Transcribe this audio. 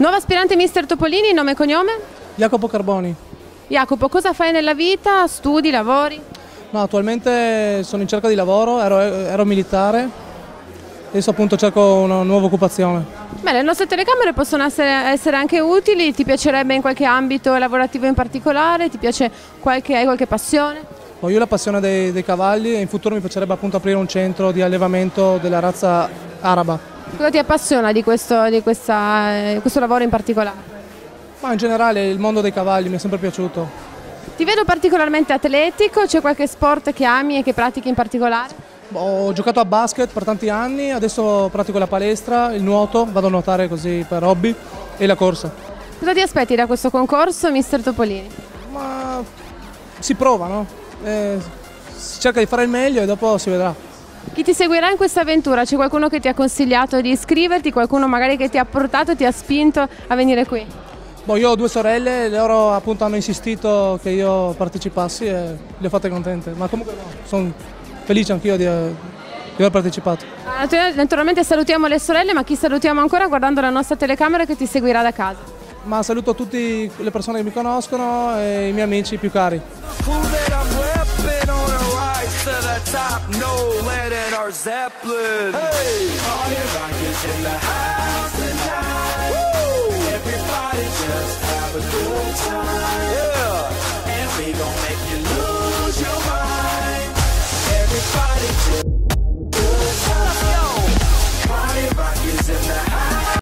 Nuovo aspirante mister Topolini, nome e cognome? Jacopo Carboni. Jacopo, cosa fai nella vita? Studi, lavori? No, attualmente sono in cerca di lavoro, ero militare, adesso appunto cerco una nuova occupazione. Beh, le nostre telecamere possono essere anche utili, ti piacerebbe in qualche ambito lavorativo in particolare? Hai qualche passione? Io ho la passione dei cavalli e in futuro mi piacerebbe appunto aprire un centro di allevamento della razza araba. Cosa ti appassiona di questo lavoro in particolare? Ma in generale il mondo dei cavalli mi è sempre piaciuto. Ti vedo particolarmente atletico, c'è qualche sport che ami e che pratichi in particolare? Ho giocato a basket per tanti anni, adesso pratico la palestra, il nuoto, vado a nuotare così per hobby e la corsa. Cosa ti aspetti da questo concorso, mister Topolini? Ma si prova, no? Si cerca di fare il meglio e dopo si vedrà. Chi ti seguirà in questa avventura? C'è qualcuno che ti ha consigliato di iscriverti, qualcuno magari che ti ha portato, ti ha spinto a venire qui? Io ho 2 sorelle, loro appunto hanno insistito che io partecipassi e le ho fatte contente, ma comunque no, sono felice anch'io di aver partecipato. Naturalmente salutiamo le sorelle, ma chi salutiamo ancora guardando la nostra telecamera che ti seguirà da casa? Ma saluto tutte le persone che mi conoscono e i miei amici più cari. To the top, no lead in our Zeppelin. Hey, all your rockets in the house tonight. Woo! Everybody just have a good